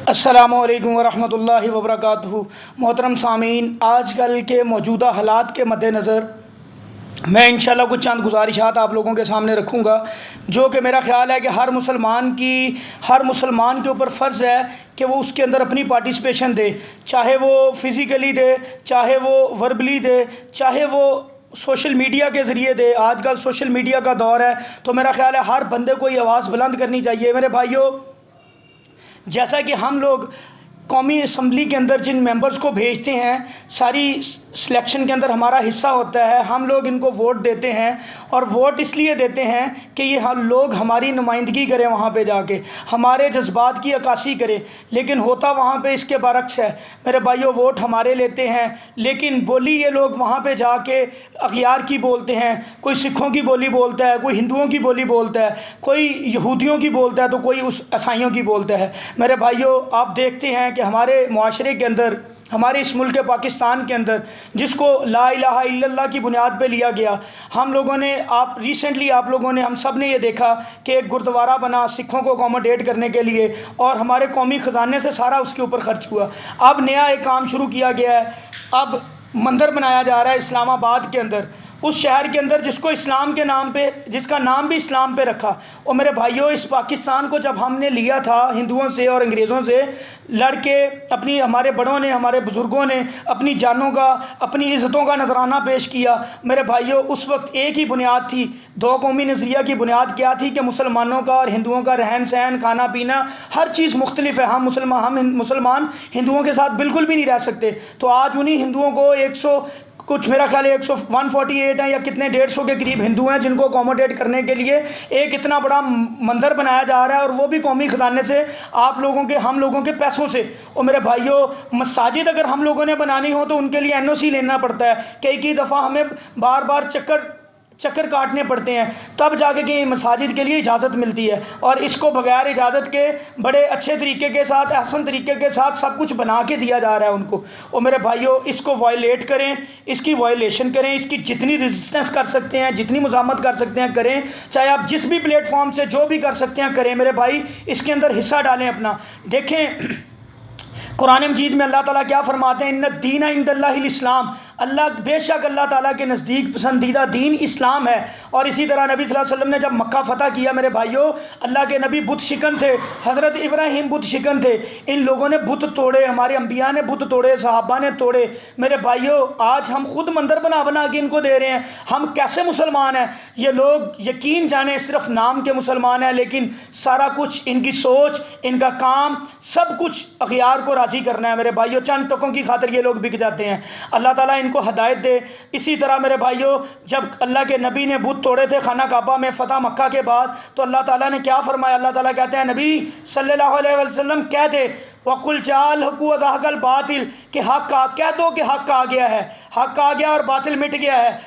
अस्सलामुअलैकुम वरहमतुल्लाहि वबरकातुहू। मोहतरम सामीन, आजकल के मौजूदा हालात के मद्देनज़र मैं इंशाल्लाह कुछ चंद गुजारिशात आप लोगों के सामने रखूँगा, जो कि मेरा ख़्याल है कि हर मुसलमान के ऊपर फ़र्ज़ है कि वो उसके अंदर अपनी पार्टिसिपेशन दे, चाहे वो फ़िज़िकली दे, चाहे वो वर्बली दे, चाहे वो सोशल मीडिया के ज़रिए दे। आजकल सोशल मीडिया का दौर है, तो मेरा ख़्याल है हर बंदे को ये आवाज़ बुलंद करनी चाहिए। मेरे भाइयों, जैसा कि हम लोग कौमी असम्बली के अंदर जिन मेंबर्स को भेजते हैं, सारी सिलेक्शन के अंदर हमारा हिस्सा होता है। हम लोग इनको वोट देते हैं, और वोट इसलिए देते हैं कि ये हम लोग हमारी नुमाइंदगी करें, वहाँ पे जाके हमारे जज्बात की अक्कासी करें। लेकिन होता वहाँ पे इसके बरक्स है। मेरे भाइयों, वोट हमारे लेते हैं, लेकिन बोली ये लोग वहाँ पे जाके अखियार की बोलते हैं। कोई सिखों की बोली बोलता है, कोई हिंदुओं की बोली बोलता है, कोई यहूदियों की बोलता है, तो कोई उस ईसाइयों की बोलता है। मेरे भाइयों, आप देखते हैं कि हमारे मुआशरे के अंदर, हमारे इस मुल्क पाकिस्तान के अंदर, जिसको ला इलाहा इल्लल्लाह की बुनियाद पे लिया गया, हम लोगों ने हम सब ने ये देखा कि एक गुरुद्वारा बना सिखों को अकोमोडेट करने के लिए, और हमारे कौमी ख़जाने से सारा उसके ऊपर ख़र्च हुआ। अब नया एक काम शुरू किया गया है, अब मंदिर बनाया जा रहा है इस्लामाबाद के अंदर, उस शहर के अंदर, जिसको इस्लाम के नाम पे, जिसका नाम भी इस्लाम पे रखा। और मेरे भाइयों, इस पाकिस्तान को जब हमने लिया था हिंदुओं से और अंग्रेज़ों से लड़ के, हमारे बड़ों ने, हमारे बुज़ुर्गों ने अपनी जानों का, अपनी इज़्ज़तों का नजराना पेश किया। मेरे भाइयों, उस वक्त एक ही बुनियाद थी, दो कौमी नज़रिया की बुनियाद क्या थी कि मुसलमानों का और हिंदुओं का रहन सहन, खाना पीना, हर चीज़ मुख्तलिफ है। हम मुसलमान हिंदुओं के साथ बिल्कुल भी नहीं रह सकते। तो आज उन्हीं हिंदुओं को 100 कुछ, मेरा ख्याल है 148 हैं या कितने, 150 के करीब हिंदू हैं, जिनको अकोमोडेट करने के लिए एक इतना बड़ा मंदिर बनाया जा रहा है, और वो भी कौमी ख़जाने से, हम लोगों के पैसों से। और मेरे भाइयों, मसाजिद अगर हम लोगों ने बनानी हो तो उनके लिए NOC लेना पड़ता है। कई दफ़ा हमें बार बार चक्कर काटने पड़ते हैं, तब जाके कि मसाजिद के लिए इजाज़त मिलती है। और इसको बगैर इजाज़त के बड़े अच्छे तरीके के साथ, अहसन तरीके के साथ सब कुछ बना के दिया जा रहा है उनको। और मेरे भाइयों, इसको वायलेट करें, इसकी वायलेशन करें, इसकी जितनी रेजिस्टेंस कर सकते हैं, जितनी मुज़ामत कर सकते हैं करें, चाहे आप जिस भी प्लेटफॉर्म से जो भी कर सकते हैं करें। मेरे भाई, इसके अंदर हिस्सा डालें अपना। देखें, कुरान मजीद में अल्लाह ताला क्या फरमाते हैं, इन्ना दीन इंदल्लाहिल इस्लाम, बेशक अल्लाह ताला के नज़दीक पसंदीदा दीन इस्लाम है। और इसी तरह नबी सल्लल्लाहु अलैहि वसल्लम ने जब मक्का फ़तह किया, मेरे भाइयों, अल्लाह के नबी बुत शिकन थे, हज़रत इब्राहीम बुत शिकन थे। इन लोगों ने बुत तोड़े, हमारे अम्बिया ने बुत तोड़े, सहाबा ने तोड़े। मेरे भाइयों, आज हम खुद मंदिर बना बना के इनको दे रहे हैं। हम कैसे मुसलमान हैं? ये लोग यकीन जाने सिर्फ नाम के मुसलमान हैं, लेकिन सारा कुछ, इनकी सोच, इनका काम, सब कुछ अखियार को राज़ी करना है। मेरे भाइयों, चंद टकों की खातिर ये लोग बिक जाते हैं। अल्लाह ताला इनको हदायत दे। इसी तरह मेरे भाइयों, जब अल्लाह के नबी ने बुत तोड़े थे खाना काबा में फ़तह मक्का के बाद, तो अल्लाह ताला ने क्या फरमाया? अल्लाह ताला कहते हैं, नबी सल्लल्लाहु अलैहि वसल्लम कह दे, वकुल जाल हक़ व ज़हक़ल बातिल, कि हक़ का कह दो कि हक़ आ गया है, हक़ आ गया और बातिल मिट गया है।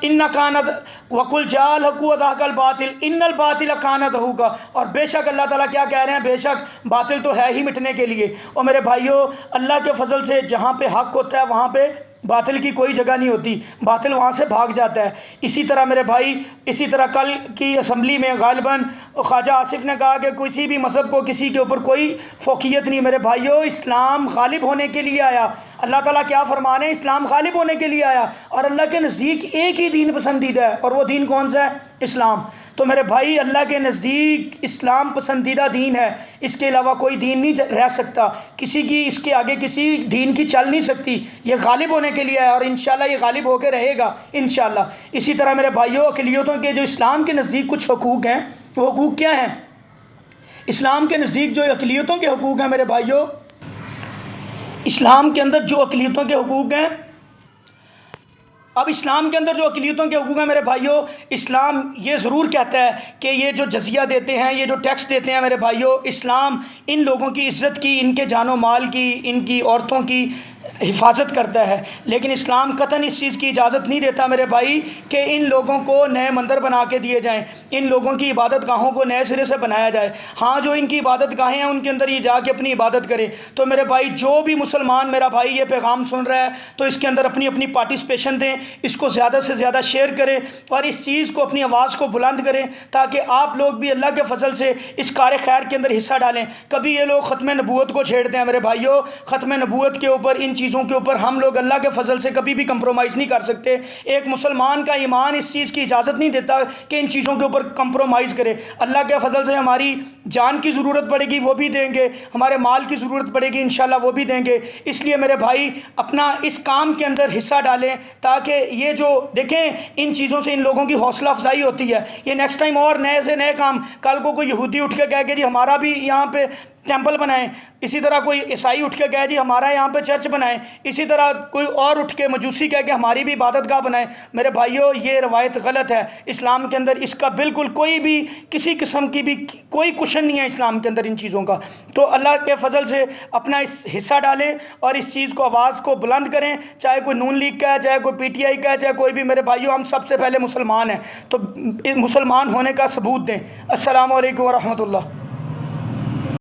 इन्ना कानत वकुल जाल हक़ व ज़हक़ल बातिल इन्नल बातिल कान ज़हूक़ा। और बेशक अल्लाह ताला क्या कह रहे हैं, बेशक बातिल तो है ही मिटने के लिए। और मेरे भाइयों, अल्लाह के फजल से जहाँ पे हक़ होता है वहाँ पे बातिल की कोई जगह नहीं होती, बातिल वहाँ से भाग जाता है। इसी तरह मेरे भाई, इसी तरह कल की असम्बली में गालिबन ख्वाजा आसिफ ने कहा कि किसी भी मज़हब को किसी के ऊपर कोई फ़ौक़ियत नहीं। मेरे भाइयों, इस्लाम गालिब होने के लिए आया। अल्लाह ताला क्या फरमा रहे हैं, इस्लाम गालिब होने के लिए आया, और अल्लाह के नज़दीक एक ही दीन पसंदीदा है, और वो दीन कौन सा है? इस्लाम। तो मेरे भाई, अल्लाह के नज़दीक इस्लाम पसंदीदा दीन है, इसके अलावा कोई दीन नहीं रह सकता, किसी की इसके आगे किसी दीन की चल नहीं सकती। ये गालिब होने के लिए है, और इंशाल्लाह ये गालिब होकर रहेगा इंशाल्लाह। इसी तरह मेरे भाइयों, अक़लियतों के जो इस्लाम के नज़दीक कुछ हकूक़ हैं, वो हकूक़ क्या हैं? इस्लाम के नज़दीक जो अक़लियतों के हकूक़ हैं, मेरे भाइयों, इस्लाम के अंदर जो अक़लियतों के हकूक़ हैं, अब इस्लाम के अंदर जो अक़लियतों के हकूक़ हैं, मेरे भाइयों, इस्लाम ये ज़रूर कहता है कि ये जो जज़िया देते हैं, ये जो टैक्स देते हैं, मेरे भाइयों, इस्लाम इन लोगों की इज़्ज़त की, इनके जानो माल की, इनकी औरतों की हिफाजत करता है। लेकिन इस्लाम कतन इस चीज़ की इजाज़त नहीं देता मेरे भाई कि इन लोगों को नए मंदिर बना के दिए जाएं, इन लोगों की इबादत गाहों को नए सिरे से बनाया जाए। हाँ, जो इनकी इबादत गाहें हैं उनके अंदर ये जाके अपनी इबादत करें। तो मेरे भाई जो भी मुसलमान मेरा भाई ये पैगाम सुन रहा है तो इसके अंदर अपनी अपनी पार्टिसिपेशन दें, इसको ज़्यादा से ज़्यादा शेयर करें और इस चीज़ को, अपनी आवाज़ को बुलंद करें ताकि आप लोग भी अल्लाह के फजल से इस कार खैर के अंदर हिस्सा डालें। कभी ये लोग ख़त्म नबूवत को छेड़ते हैं मेरे भाइयों, ख़त्म नबूवत के ऊपर, इन चीज़ों के ऊपर हम लोग अल्लाह के फजल से कभी भी कंप्रोमाइज़ नहीं कर सकते। एक मुसलमान का ईमान इस चीज़ की इजाज़त नहीं देता कि इन चीज़ों के ऊपर कंप्रोमाइज़ करे। अल्लाह के फजल से हमारी जान की ज़रूरत पड़ेगी वो भी देंगे, हमारे माल की ज़रूरत पड़ेगी इंशाल्लाह वो भी देंगे। इसलिए मेरे भाई अपना इस काम के अंदर हिस्सा डालें ताकि ये जो देखें इन चीज़ों से इन लोगों की हौसला अफजाई होती है। ये नेक्स्ट टाइम और नए से नए काम, कल को कोई यहूदी उठ के कहे कि जी हमारा भी यहाँ पे टेंपल बनाएं, इसी तरह कोई ईसाई उठ के कहे जी हमारा यहाँ पे चर्च बनाएं, इसी तरह कोई और उठ के मजूसी कहे कि हमारी भी इबादत गाह बनाएं। मेरे भाइयों ये रवायत गलत है। इस्लाम के अंदर इसका बिल्कुल कोई भी किसी किस्म की भी कोई क्वेश्चन नहीं है इस्लाम के अंदर इन चीज़ों का। तो अल्लाह के फजल से अपना इस हिस्सा डालें और इस चीज़ को, आवाज़ को बुलंद करें, चाहे कोई नून लीग का है, चाहे कोई PTI का है, चाहे कोई भी। मेरे भाइयों हम सबसे पहले मुसलमान हैं तो मुसलमान होने का सबूत दें। अस्सलामु अलैकुम व रहमतुल्लाह।